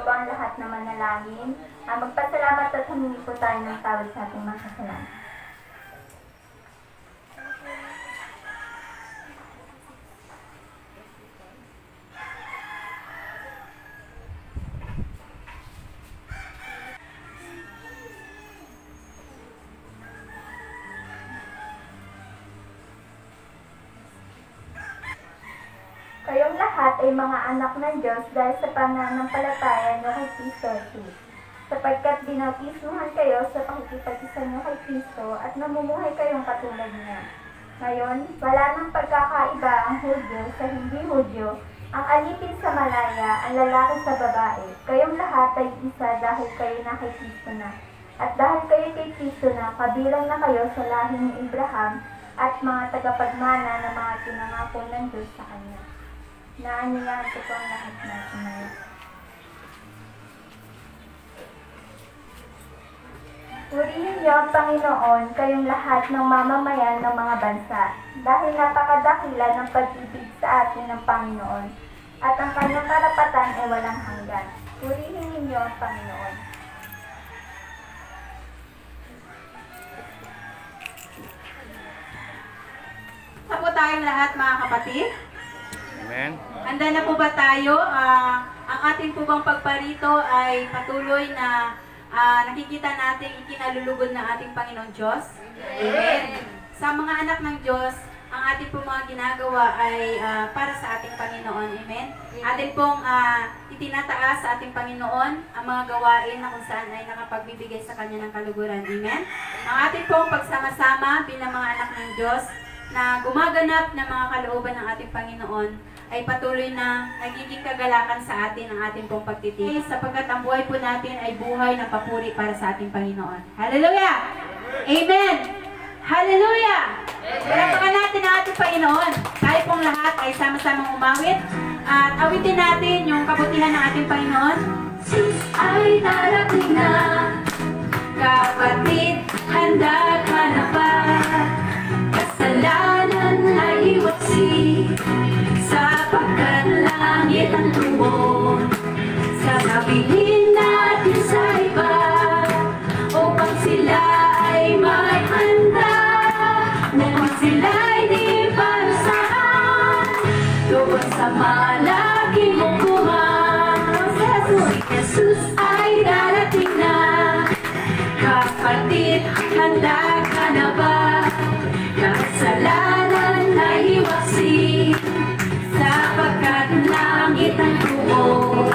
po ang lahat na manalangin. Magpasalamat at humingi po tayo ng tawad sa ating mga kasalanan. Kayong lahat ay mga anak ng Diyos dahil sa pananampalataya niyo kay Kristo Jesus, sapagkat binautismuhan kayo sa pakikipag-isa niyo kay Kristo at namumuhay kayong katulad niya. Ngayon, wala nang pagkakaiba ang Hudyo sa hindi Hudyo, ang alipin sa malaya, ang lalaki sa babae. Kayong lahat ay isa dahil kayo na kay Kristo na. At dahil kayo kay Kristo na, kabilang na kayo sa lahi ni Abraham at mga tagapagmana ng mga pinangako ng Diyos sa Kanya. Naanyayahan ko po ang lahat na sumaya. Purihin niyo ang Panginoon, kayong lahat ng mamamayan ng mga bansa, dahil napakadakila ng pag-ibig sa atin ng Panginoon, at ang kanyang karapatan ay walang hanggan. Purihin ninyo ang Panginoon. Sa po tayong lahat, mga kapatid. Amen. Handa na po ba tayo? Ang ating po bang pagparito ay patuloy na nakikita natin ikinalulugod ng ating Panginoon Diyos? Amen. Sa mga anak ng Diyos, ang ating po mga ginagawa ay para sa ating Panginoon. Amen. Atin pong itinataas sa ating Panginoon ang mga gawain na kung saan ay nakapagbibigay sa Kanya ng kaluguran. Amen. Ang ating pong pagsama-sama bilang mga anak ng Diyos na gumaganap ng mga kalooban ng ating Panginoon ay patuloy na nagiging kagalakan sa atin ang ating pong pagtitiis sapagkat ang buhay po natin ay buhay na papuri para sa ating Panginoon. Hallelujah! Amen! Hallelujah! Palapakan natin ang ating Panginoon. Tayo pong lahat ay sama-samang umawit at awitin natin yung kabutihan ng ating Panginoon. Sis ay darating na, kapatid, handa ka na ba? Kasalanan ay iwasi, sapagkat langit ang tuon. Sasabihin natin sa iba, upang sila ay maghanda. Upang sila ay di parusahan, doon sa malaking hukuman. Si Jesus ay darating na, kapatid, handa ka na ba? Kasalanan ay iwasi, sapagkat langit ang tuon.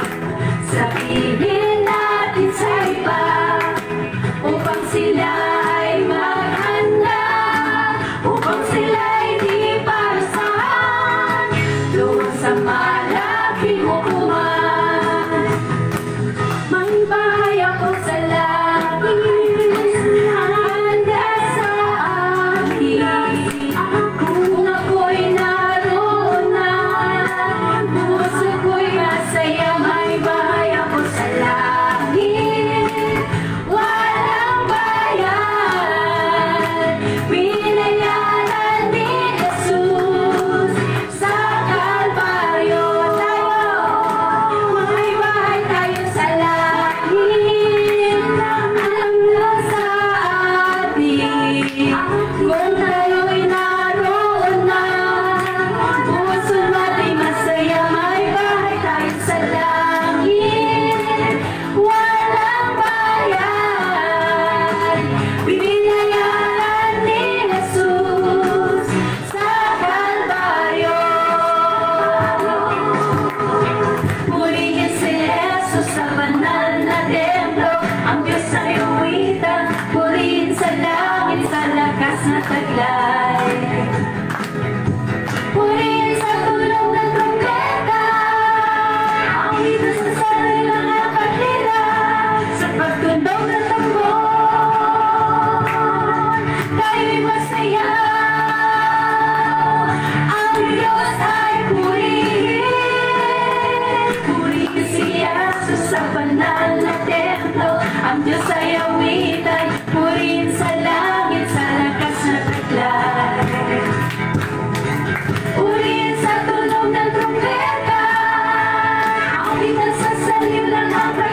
Sabihin natin sa iba, upang sila ay maghanda. Upang sila ay di parusahan, doon sa malaking hukuman. May bahay ako sa langit, handa sa akin. Kung ako'y naroon na, puso ko'y masaya. May bahay ako sa langit, walang bayan. Binayaran ni Jesus sa Kalbaryo. May bahay tayo sa langit, handa sa atin. Kung tayo'y naroon na, puso natin masaya. May bahay tayo sa langit, walang bayan. Binayaran ni Jesus sa Kalbaryo. Purihin si Jesus sa banal na templo, ang Diyos ay uwitan. Purihin sa langit, sa lakas na taglay. Purihin sa tulong ng trumpeta, ang itas sa sarili ng kapatira. Sa pagtunog ng tambon, tayo'y masaya. Ang Diyos ay purihin. Purihin si Jesus sa banal na templo, ang Diyos ay awitan. Purihin sa langit, sa lakas na taglay. Purihin sa tunog ng trumpeta, ang itas sa sarili ng kapatira.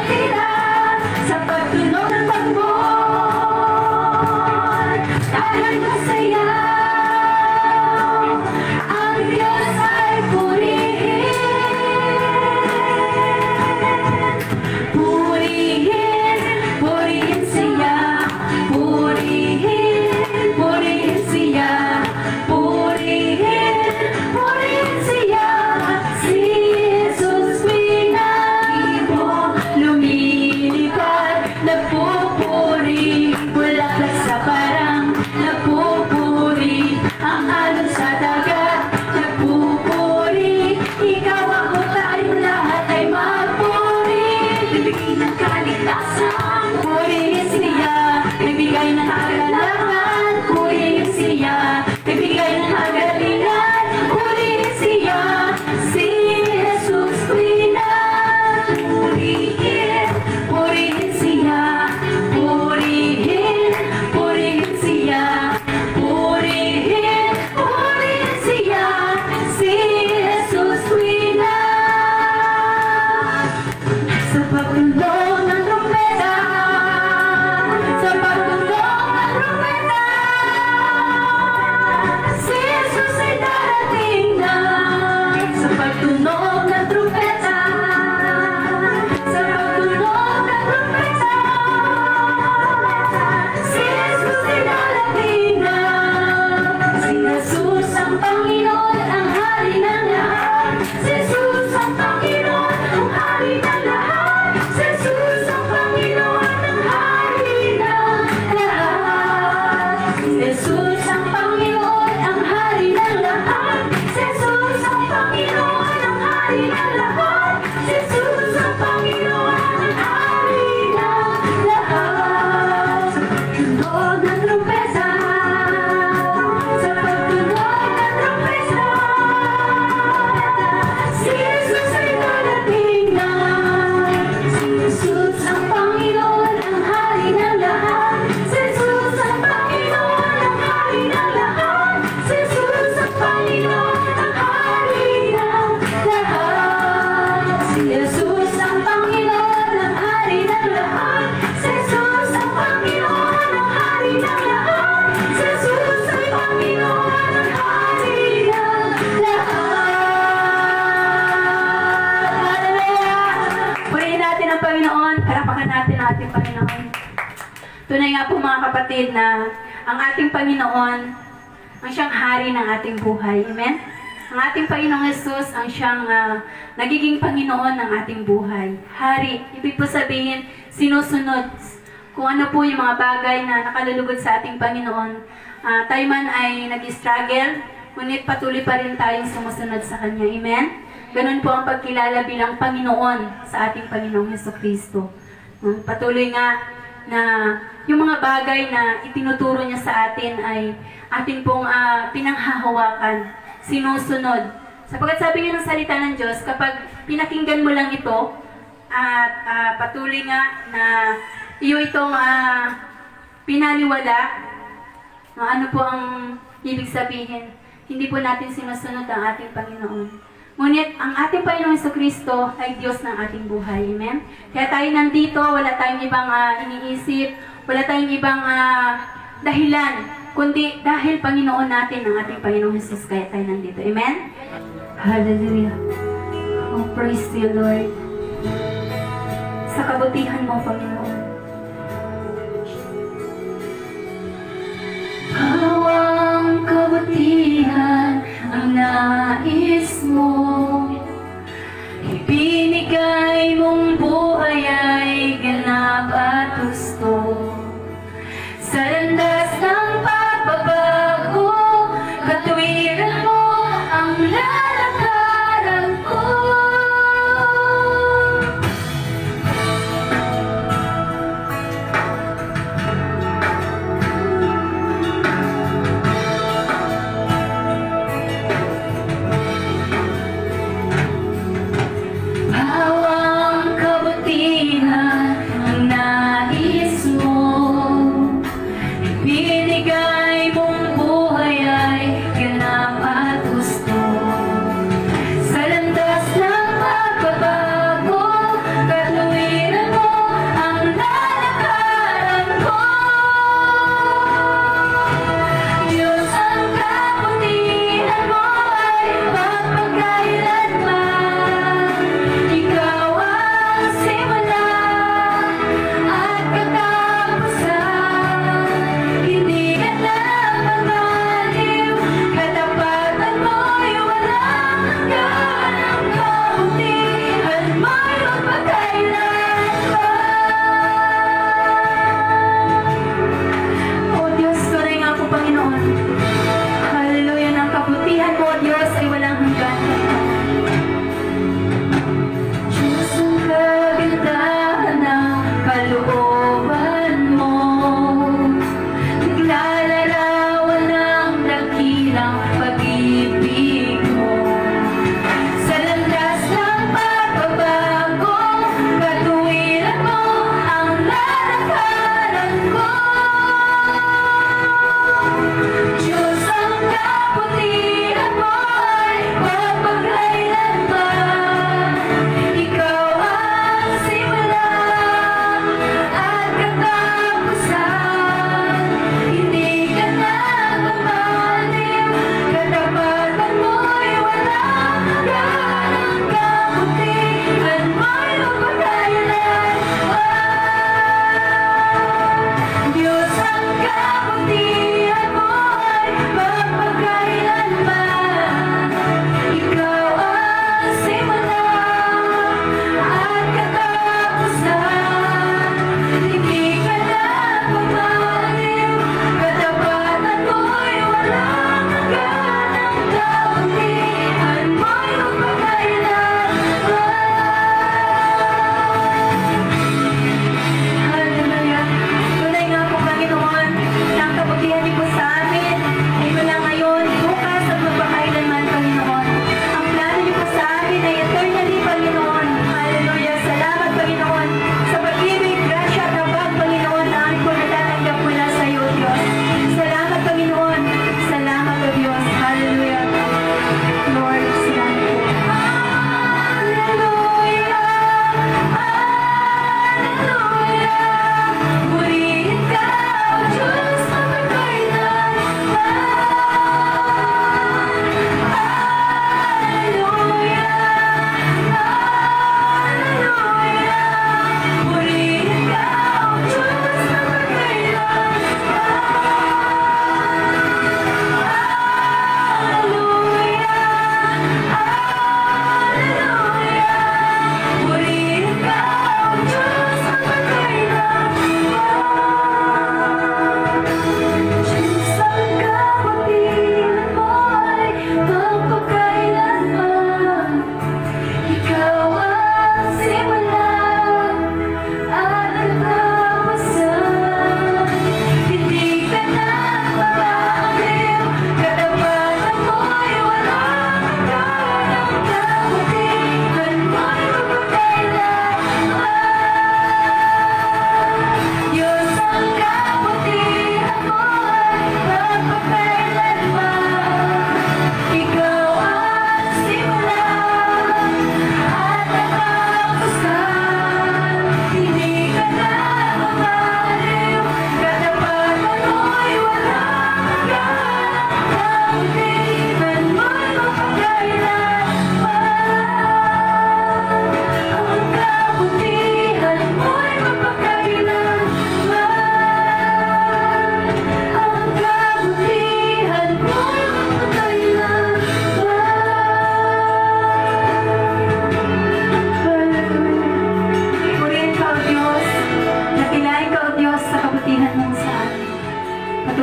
Tunay nga po mga kapatid na ang ating Panginoon ang siyang hari ng ating buhay. Amen? Ang ating Panginoong Jesus ang siyang nagiging Panginoon ng ating buhay. Hari, ibig po sabihin, sinusunod kung ano po yung mga bagay na nakalulugod sa ating Panginoon. Tayo man ay nag-struggle, ngunit patuloy pa rin tayong sumusunod sa Kanya. Amen? Ganun po ang pagkilala bilang Panginoon sa ating Panginoong Jesucristo. Patuloy nga na yung mga bagay na itinuturo niya sa atin ay atin pong pinanghahawakan, sinusunod. Sapagkat sabi niya ng salita ng Diyos, kapag pinakinggan mo lang ito at patuloy nga na iyo itong pinaliwala, ano po ang ibig sabihin? Hindi po natin sinusunod ang ating Panginoon. Ngunit ang ating Panginoong Jesucristo ay Diyos ng ating buhay. Amen? Kaya tayo nandito, wala tayong ibang iniisip, wala tayong ibang dahilan, kundi dahil Panginoon natin ang ating Panginoong Jesus, kaya tayo nandito. Amen? Hallelujah. Oh, praise to you, Lord. Sa kabutihan mo, Panginoon. Kawang kabutihan ang nais mo, ibinigay mong buhay ay ganap at gusto. Sa landas ng pagbabago, katwiran mo ang lalakaran ko.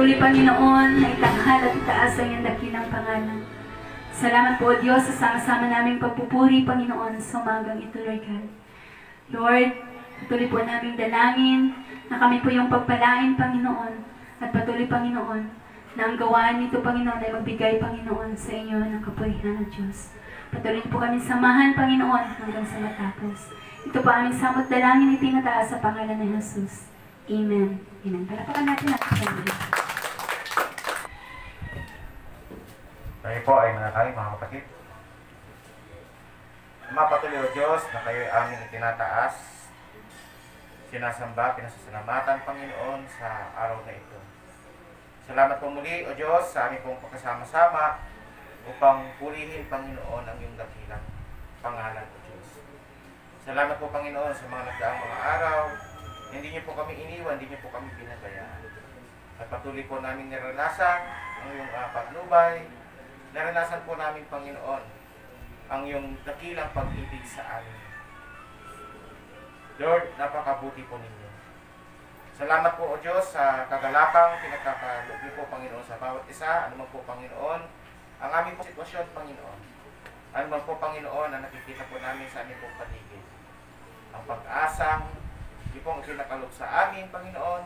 patuloy, Panginoon, na itanghal at itaas ang iyong dakilang pangalan. Salamat po, Diyos, sa sama-sama naming pagpupuri, Panginoon, sa umagang ito, Lord God. Lord, patuloy po naming dalangin na kami po yung pagpalain, Panginoon, at patuloy, Panginoon, na ang gawaan nito, Panginoon, ay magbigay, Panginoon, sa inyo ng kapurihan ng Diyos. Patuloy po kami samahan, Panginoon, hanggang sa matapos. Ito po aming samot dalangin itinataas sa pangalan ng Jesus. Amen. Amen. Palapakan natin ang Panginoon. Tayo po ay manalangin, mga kapatid. Mapatuloy o Diyos na kayo ay aming itinataas, sinasamba, pinasasalamatan, Panginoon, sa araw na ito. Salamat po muli, O Diyos, sa aming pong pagkasama-sama upang purihin, Panginoon, ang iyong dakilang pangalan, O Diyos. Salamat po, Panginoon, sa mga nagdaang mga araw. Hindi niyo po kami iniwan, hindi niyo po kami pinabayaan. At patuloy po namin naranasan ang iyong patnubay. Naranasan po namin, Panginoon, ang iyong dakilang pag-ibig sa amin. Lord, napakabuti po ninyo. Salamat po, O Diyos, sa kagalakang pinagkakaloob niyo po, Panginoon, sa bawat isa. Ano man po, Panginoon, ang aming po sitwasyon, Panginoon. Ano man po, Panginoon, na nakikita po namin sa aming pong paligid. Ang pag-asang, niyo pong pinakalob sa amin, Panginoon.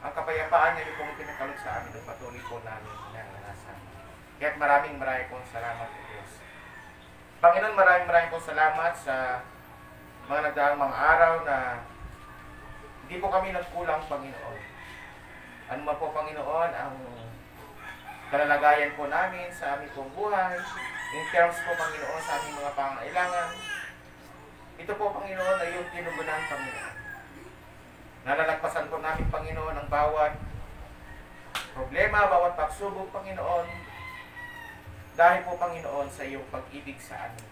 Ang kapayapaan niyo pong pinakalob sa amin. Ang patuloy po namin naranasan. Kaya't maraming pong salamat, O Diyos. Panginoon, maraming pong salamat sa mga nagdaang mga araw na hindi po kami nagkulang, Panginoon. Ano man po, Panginoon, ang kalalagayan po namin sa aming pong buhay, in terms po, Panginoon, sa aming mga pangailangan. Ito po, Panginoon, ay yung tinugunan, Panginoon. Nalalagpasan po namin, Panginoon, ang bawat problema, bawat pagsubok, Panginoon, dahil po, Panginoon, sa iyong pag-ibig sa amin.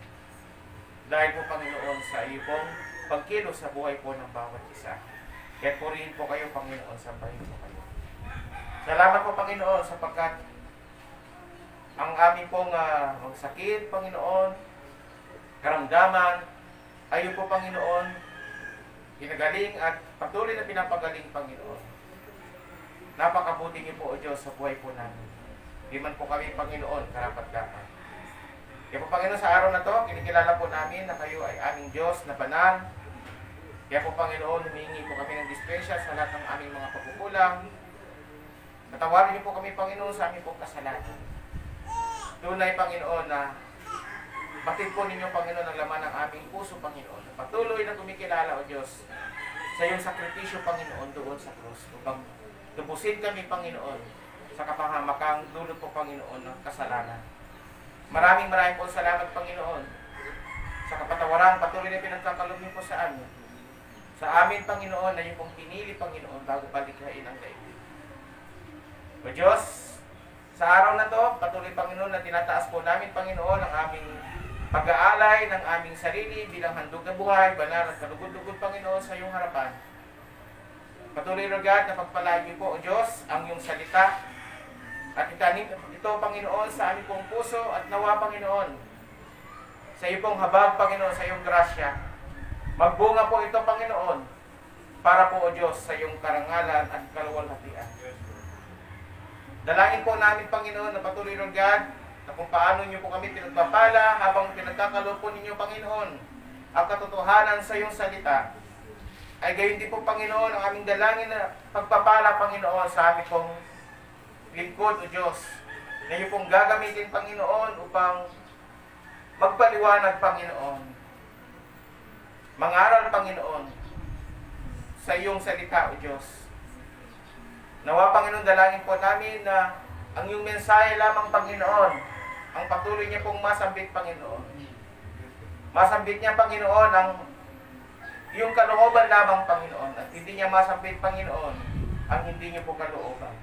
Dahil po, Panginoon, sa iyong pong pagkilos sa buhay po ng bawat isa. Kaya purihin po kayo, Panginoon, sambahin po kayo. Salamat po, Panginoon, sapagkat ang aming pong sakit, Panginoon, karamdaman, ayon po, Panginoon, pinagaling at patuloy na pinapagaling, Panginoon. Napakabuti niyo po, O Diyos, sa buhay po namin. Di man po kami, Panginoon, karapat-dapat. Kaya po, Panginoon, sa araw na to, kinikilala po namin na kayo ay aming Diyos na banal. Kaya po, Panginoon, humingi po kami ng dispensya sa lahat ng aming mga pagkukulang. Natawarin niyo po kami, Panginoon, sa aming pong kasalanan. Tunay, Panginoon, na batid po ninyo, Panginoon, ang laman ng aming puso, Panginoon. Patuloy na kumikilala, O Diyos, sa iyong sakripisyo, Panginoon, doon sa krus. Upang tubusin kami, Panginoon, sa kapahamakang dulot po, Panginoon, ng kasalanan. Maraming po salamat, Panginoon, sa kapatawaran, patuloy na pinagkakalob niyo po sa amin. Sa amin, Panginoon, na yung pong pinili, Panginoon, bago palikhain ang daigdig. O Diyos, sa araw na to, patuloy, Panginoon, na tinataas po namin, Panginoon, ang aming pag-aalay ng aming sarili bilang handog na buhay, banal at kalugod-lugod, Panginoon, sa iyong harapan. Patuloy, Lord God, na pagpalain niyo po, O Diyos, ang iyong salita at itanim ito, Panginoon, sa aming pong puso at nawa, Panginoon, sa iyo pong habag, Panginoon, sa iyong grasya. Magbunga po ito, Panginoon, para po, O Diyos, sa iyong karangalan at kaluwalhatian. Dalangin po namin, Panginoon, na patuloy, Lord God, na kung paano niyo po kami pinagpapala habang pinagkakalob po ninyo, Panginoon, ang katotohanan sa iyong salita, ay gayon din po, Panginoon, ang aming dalangin na pagpapala, Panginoon, sa aming pong lingkod, O Diyos, na iyo pong gagamitin, Panginoon, upang magpaliwanag, Panginoon, mangaral, Panginoon, sa iyong salita, O Diyos. Nawa, Panginoon, dalangin po namin na ang iyong mensahe lamang, Panginoon, ang patuloy niya pong masambit, Panginoon. Masambit niya, Panginoon, ang iyong kalooban lamang, Panginoon, at hindi niya masambit, Panginoon, ang hindi niyo po kalooban.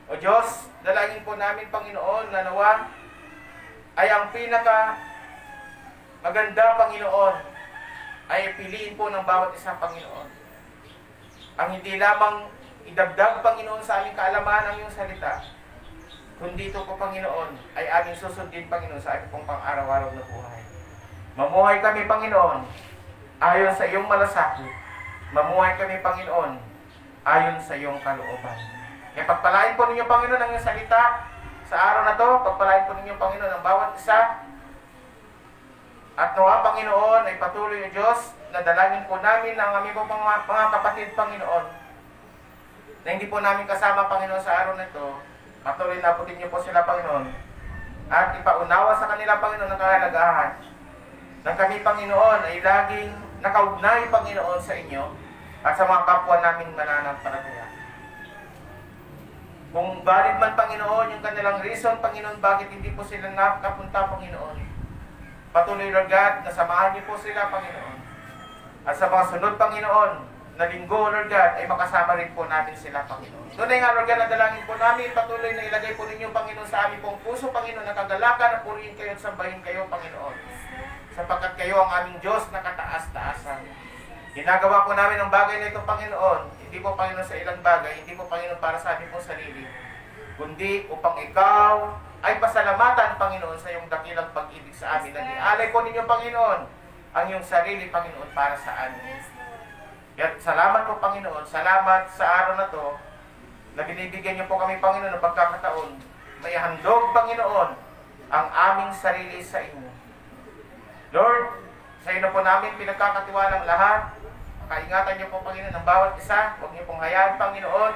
O Diyos, dalangin po namin, Panginoon, na nawa ay ang pinaka maganda, Panginoon, ay piliin po ng bawat isang, Panginoon. Ang hindi lamang idagdag, Panginoon, sa aming kaalaman ang iyong salita, kundi ito po, Panginoon, ay aming susundin, Panginoon, sa aming pong pang-araw-araw na buhay. Mamuhay kami, Panginoon, ayon sa iyong malasakit. Mamuhay kami, Panginoon, ayon sa iyong kalooban. Kaya pagpalain po ninyo, Panginoon, ang iyong salita sa araw na to. Pagpalain po ninyo, Panginoon, ang bawat isa. At nawa, Panginoon, ay patuloy o Diyos na dalangin po namin ang aming mga kapatid, Panginoon, na hindi po namin kasama, Panginoon, sa araw na ito. Patuloy na putin niyo po sila, Panginoon. At ipaunawa sa kanila, Panginoon, ang kahalagahan ng kami, Panginoon, ay laging nakaugnay, Panginoon, sa inyo at sa mga kapwa namin mananampalataya. Kung valid man, Panginoon, yung kanilang reason, Panginoon, bakit hindi po sila nakapunta, Panginoon, patuloy, Lord God, na samahan niyo po sila, Panginoon. At sa mga sunod, Panginoon, na linggo, Lord God, ay makasama rin po namin sila, Panginoon. Doon ay nga, Lord God, nadalangin po namin, patuloy na ilagay po ninyo, Panginoon, sa aming pong puso, Panginoon, na kagalakan, na purihin kayo at sambahin kayo, Panginoon. Sapagkat kayo ang aming Diyos na kataas-taasan. Ginagawa po namin ang bagay na ito, Panginoon. Hindi po, Panginoon, sa ilang bagay. Hindi po, Panginoon, para sa aming pong sarili. Kundi upang ikaw ay pasalamatan, Panginoon, sa iyong dakilang pag-ibig sa amin. Nag-ialay po ninyo, Panginoon, ang iyong sarili, Panginoon, para sa amin. At salamat po, Panginoon. Salamat sa araw na to na binibigyan niyo po kami, Panginoon, ng pagkakataon. May handog, Panginoon, ang aming sarili sa inyo. Lord, sa inyo po namin pinagkakatiwalang lahat. Kaingatan niyo po, Panginoon, ng bawat isa. Huwag niyo pong hayaan, Panginoon,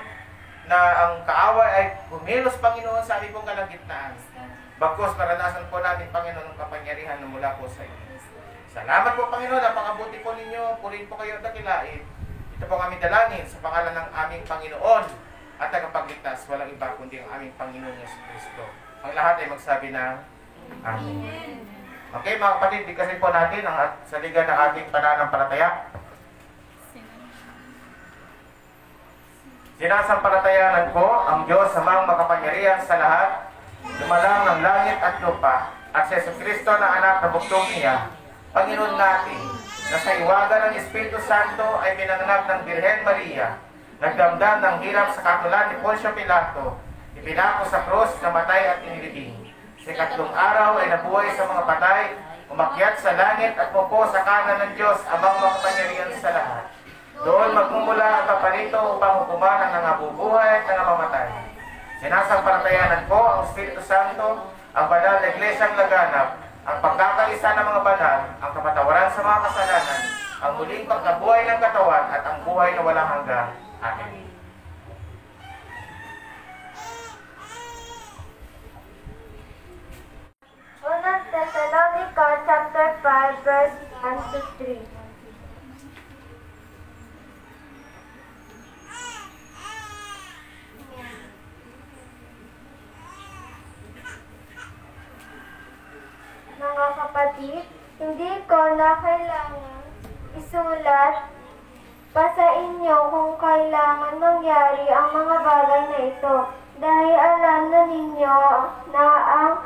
na ang kaaway ay kumilos, Panginoon, sa aming pong kalagitnaan. Bagkus, maranasan po namin, Panginoon, ang kapangyarihan na mula po sa inyo. Salamat po, Panginoon. Napakabuti po ninyo. Purihin po kayo at dakilain. Ito po kami dalangin sa pangalan ng aming Panginoon at tagapagligtas. Walang iba kundi ang aming Panginoon Yesu Cristo. Ang lahat ay magsabi na Amen. Okay, mga kapatid, bigkasin po natin ang saligan ng ating pananampalataya. Sinasampalatayanan ko ang Diyos amang makapangyarihan sa lahat, lumalang ng langit at lupa, at si Yesu Cristo na anak na buktong niya, Panginoon natin, na sa iwaga ng Espiritu Santo ay pinanganak ng Birhen Maria, nagdamdam ng hirap sa katulad ni Poncio Pilato, ipinako sa krus, namatay at inilibing. Sa ikatlong araw ay nabuhay sa mga patay, umakyat sa langit at mupo sa kanan ng Diyos amang makapangyarihan sa lahat. Doon magmumula ang paparito upang hukuman ang nangabubuhay at nangapamatay. Sinasampalatayanan ko ang Espiritu Santo, ang banal na iglesyang laganap, ang pagkakaisa ng mga banal, ang kapatawaran sa mga kasalanan, ang muling pagkabuhay ng katawan at ang buhay na walang hanggan. Amen. Unang Thessalonica chapter 5 verse 1 to 3. Mga kapatid, hindi ko na kailangan isulat pa sa inyo kung kailangan mangyari ang mga bagay na ito, dahil alam na ninyo na ang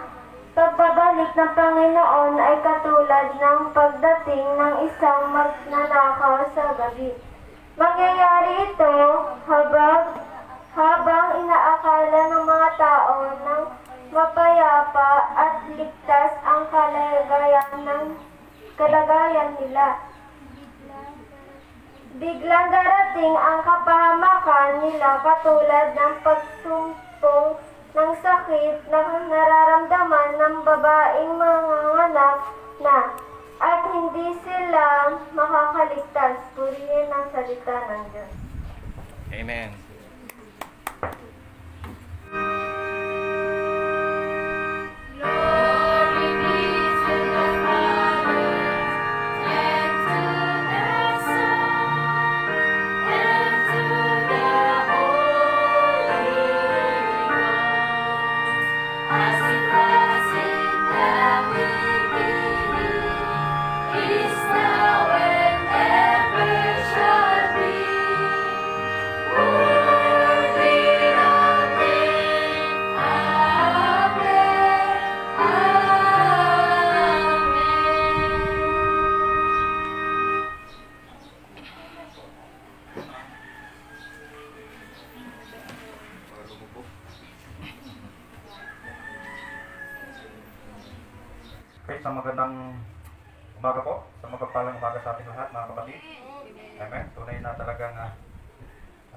pagbabalik ng Panginoon ay katulad ng pagdating ng isang magnanakaw sa gabi. Mangyayari ito habang inaakala ng mga tao ng mapayapa at ligtas ang kalagayan nila. Biglang darating ang kapahamakan nila katulad ng pagsumpong ng sakit na nararamdaman ng babaeng manganganak na at hindi sila makakaligtas. Purihin ang salita ng Diyos. Amen. Okay, sa magandang umaga po, sa magpapalang umaga sa ating lahat, mga kapatid. Amen. Tunay na talagang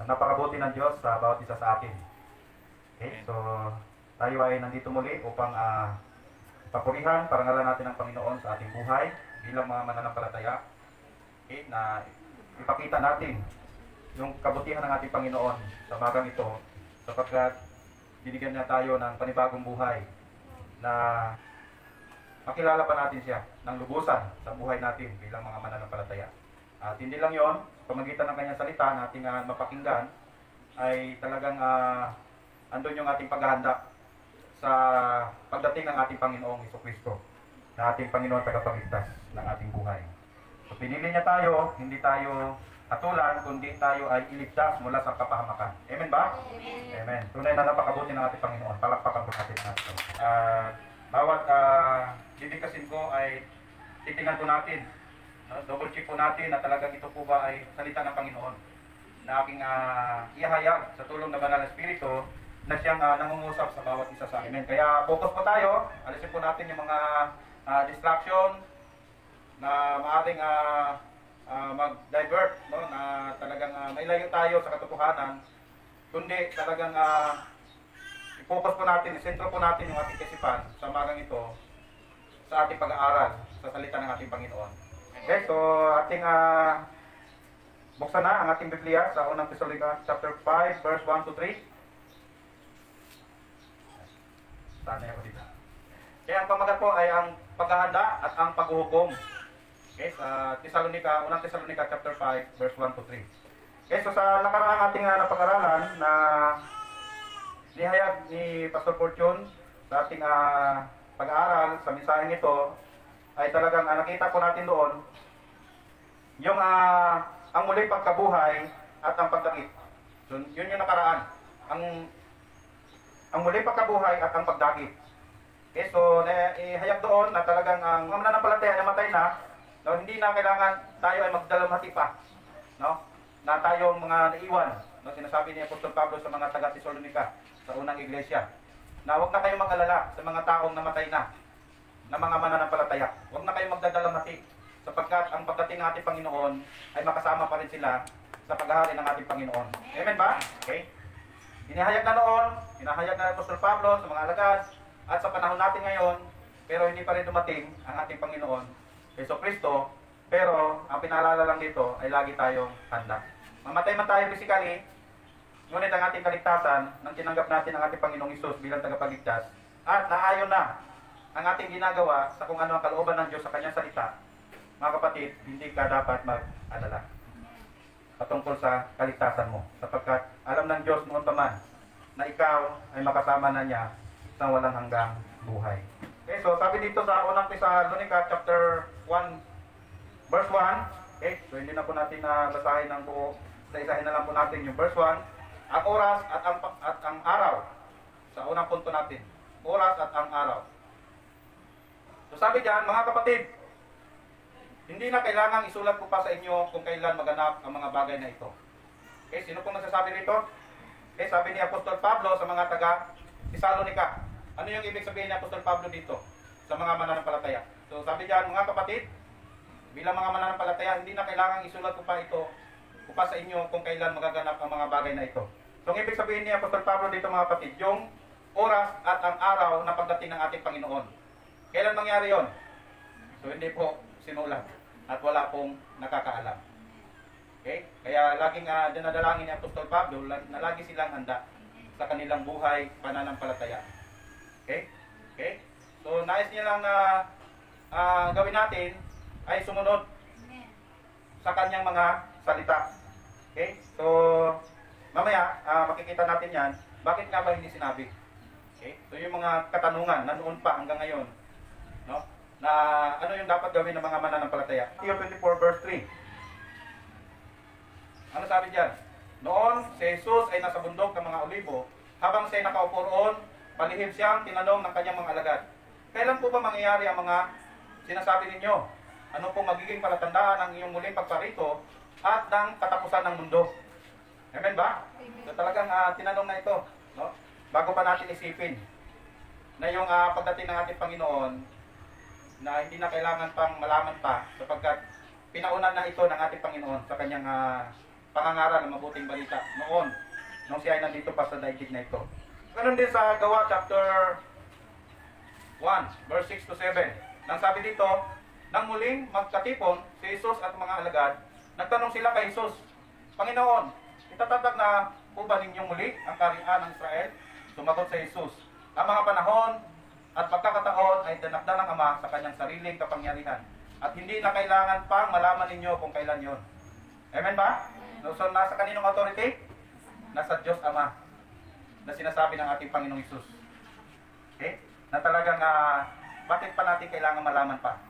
napakabuti ng Diyos sa bawat isa sa atin. Okay, so tayo ay nandito muli upang papurihan, parangalan natin ang Panginoon sa ating buhay bilang mga mananampalataya. Okay, na ipakita natin yung kabutihan ng ating Panginoon sa magang ito sapagkat binigyan niya tayo ng panibagong buhay na makilala pa natin siya ng lubusan sa buhay natin bilang mga mananampalataya. At hindi lang yon, pamagitan ng kanyang salita na ating mapakinggan ay talagang andun yung ating paghahanda sa pagdating ng ating Panginoong Jesucristo na ating Panginoon tagapagligtas ng ating buhay. So pinili niya tayo, hindi tayo atulan, kundi tayo ay iligtas mula sa kapahamakan. Amen ba? Amen. Amen. Tunay na napakabuti ng ating Panginoon. Palakpakan po natin natin. Bawat didikasin ko ay titingnan po natin, double check po natin na talagang ito po ba ay salita ng Panginoon na aking ihahayag sa tulong ng Banal na Espiritu na siyang nangungusap sa bawat isa sa amin. Kaya focus po tayo, alisin po natin yung mga distraction na maaaring mag-divert, no? Na talagang may layo tayo sa katotohanan, kundi talagang i-focus po natin, isentro po natin yung ating kaisipan sa magang ito sa ating pag-aaral sa salita ng ating Panginoon. Okay, so ating buksan na ang ating Biblia sa unang Tesalonica chapter 5 verse 1 to 3. Sana ako dito. Kaya ang pamagat po ay ang paghahanda at ang paghuhukom. Okay, sa unang Tesalonica chapter 5 verse 1 to 3. Okay, so sa nakaraang ating napag-aralan na nihayag ni Pastor Fortune sa ating pag-aaral sa mensaheng ito ay talagang nakita po natin doon yung ang muling pagkabuhay at ang pagdakip. So, yun yung nakaraan. Ang muling pagkabuhay at ang pagdakip. Okay, so ihayag doon na talagang ang mga mananampalataya na matay na, no, hindi na kailangan tayo ay magdalamhati pa, no? Na tayong mga naiwan, no? Sinasabi ni Apostol Pablo sa mga taga-Tesalonica sa unang iglesia, na huwag na kayong mag-alala sa mga taong namatay na mga mananampalataya. Huwag na kayong magdalamhati sapagkat ang pagdating ng ating Panginoon ay makasama pa rin sila sa paghahari ng ating Panginoon. Amen ba? Okay. Inihayag na noon, inahayag na Apostol Pablo sa mga alagad at sa panahon natin ngayon, pero hindi pa rin dumating ang ating Panginoon Jesucristo, pero ang pinaalala lang dito ay lagi tayong handa. Mamatay man tayo physically, ngunit ang ating kaligtasan nang tinanggap natin ang ating Panginoong Hesus bilang tagapagligtas at naayon na ang ating ginagawa sa kung ano ang kalooban ng Diyos sa kanyang salita, mga kapatid, hindi ka dapat mag-alala patungkol sa kaligtasan mo sapagkat alam ng Diyos noon pa man na ikaw ay makasama na niya sa walang hanggang buhay. Okay, so sabi dito sa unang Tesalonica chapter 1 verse 1. Okay, so hindi na po natin basahin ng buo. Isa-isahin na lang po natin yung verse 1. Ang oras at ang araw. Sa unang punto natin. Oras at ang araw. So sabi diyan, mga kapatid, hindi na kailangang isulat ko pa sa inyo kung kailan maganap ang mga bagay na ito. Okay, sino pong nagsasabi rito? Okay, sabi ni Apostol Pablo sa mga taga-Tesalonica. Ano yung ibig sabihin ni Apostol Pablo dito sa mga mananampalataya? So sabi diyan, mga kapatid, bilang mga mananampalataya, hindi na kailangang isulat ko pa ito o pa sa inyo kung kailan magaganap ang mga bagay na ito. So ang ibig sabihin ni Apostol Pablo dito, mga kapatid, yung oras at ang araw na pagdating ng ating Panginoon. Kailan mangyari yon? So hindi po sinulat at wala pong nakakaalam. Okay? Kaya laging dinadalangin ni Apostol Pablo na lagi silang handa sa kanilang buhay pananampalataya. Okay? Okay? So, nais niya lang na gawin natin ay sumunod sa kanyang mga salita. Okay? So, mamaya, makikita natin yan. Bakit nga ba hindi sinabi? Okay? So, yung mga katanungan na noon pa hanggang ngayon, no? Na ano yung dapat gawin ng mga mananampalataya? Matthew 24 verse 3. Ano sabi diyan? Noon, si Jesus ay nasa bundok ng mga olibo, habang siya nakaupo roon, palihim siyang tinanong ng kanyang mga alagad, kailan po ba mangyayari ang mga sinasabi ninyo? Ano pong magiging palatandaan ng iyong muling pagparito at ng katapusan ng mundo? Amen ba? So talagang tinanong na ito, no? Bago pa natin isipin na yung pagdating ng ating Panginoon na hindi na kailangan pang malaman pa sapagkat pinaunan na ito ng ating Panginoon sa kanyang pangangaral ng mabuting balita noon nung siya ay nandito pa sa daigdig na ito. Ganun din sa Gawa chapter 1, verse 6 to 7. Nang sabi dito, nang muling magkatipon si Jesus at mga alagad, nagtanong sila kay Jesus, Panginoon, itatatag na po ba ninyong muli ang kaharian ng Israel? Sumagot sa Jesus, ang mga panahon at pagkakataon ay dinakda ng Ama sa kanyang sariling kapangyarihan. At hindi na kailangan pang malaman ninyo kung kailan yon. Amen ba? So, nasa kaninong authority? Nasa Diyos Ama na sinasabi ng ating Panginoong Hesus. Okay? Na talagang bakit pa natin kailangan malaman pa?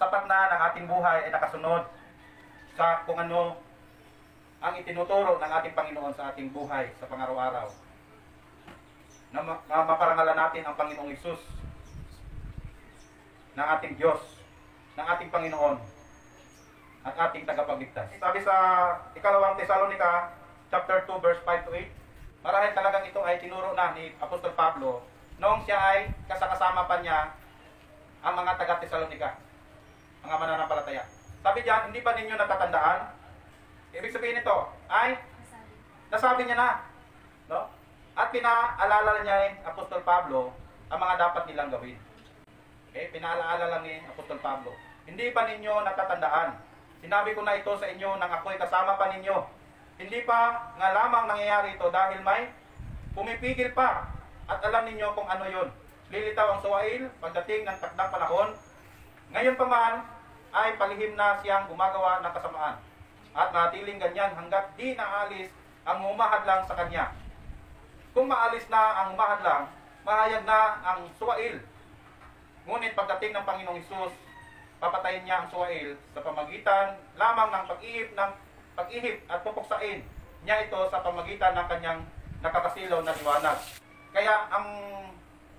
Sapat na ng ating buhay ay nakasunod sa kung ano ang itinuturo ng ating Panginoon sa ating buhay sa pang-araw-araw. Na maparangalan natin ang Panginoong Hesus ng ating Diyos, ng ating Panginoon at ating tagapagligtas. Sabi sa ikalawang Tesalonica chapter 2 verse 5 to 8, marahil talagang ito ay tinuro na ni Apostol Pablo noong siya ay kasama pa niya ang mga taga-Tesalonica, mga mananampalataya. Sabi diyan, hindi pa ninyo natatandaan? Ibig sabihin nito ay nasabi niya na, no? At pinaalala niya ni Apostol Pablo ang mga dapat nilang gawin. Okay? Pinaalala lang ni Apostol Pablo. Hindi pa ninyo natatandaan. Sinabi ko na ito sa inyo nang ako'y kasama pa ninyo. Hindi pa nga lamang nangyayari ito dahil may pumipigil pa. At alam ninyo kung ano yun. Lilitaw ang suwail pagdating ng takdang panahon. Ngayon pa man ay palihim na siyang gumagawa ng kasamaan. At natiling ganyan hanggat di naalis ang umahadlang sa kanya. Kung maalis na ang umahadlang, mahayag na ang suwail. Ngunit pagdating ng Panginoong Hesus, papatayin niya ang suwail sa pamagitan lamang ng pag-ihip at pupuksain niya ito sa pamagitan ng kanyang nakakasilaw na liwanag. Kaya ang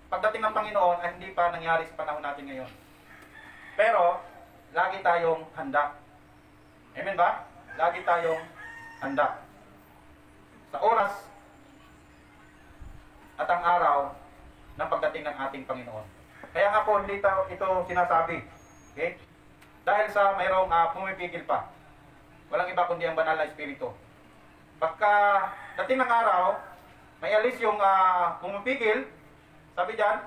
pagdating ng Panginoon ay hindi pa nangyari sa panahon natin ngayon. Pero, lagi tayong handa. Amen ba? Lagi tayong handa. Sa oras at ang araw ng pagdating ng ating Panginoon. Kaya nga po, hindi ito sinasabi. Okay? Dahil sa mayroong pumipigil pa. Walang iba kundi ang banal na espiritu. Pagka dating ng araw, may alis yung pumipigil, sabi diyan,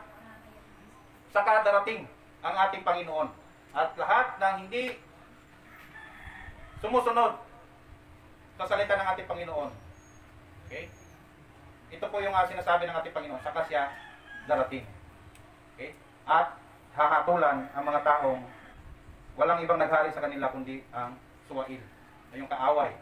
saka darating ang ating Panginoon. At lahat ng hindi sumusunod sa salita ng ating Panginoon. Okay? Ito po yung sinasabi ng ating Panginoon, saka siya darating. Okay? At hahatulan ang mga taong walang ibang naghari sa kanila kundi ang suwail, yung kaaway.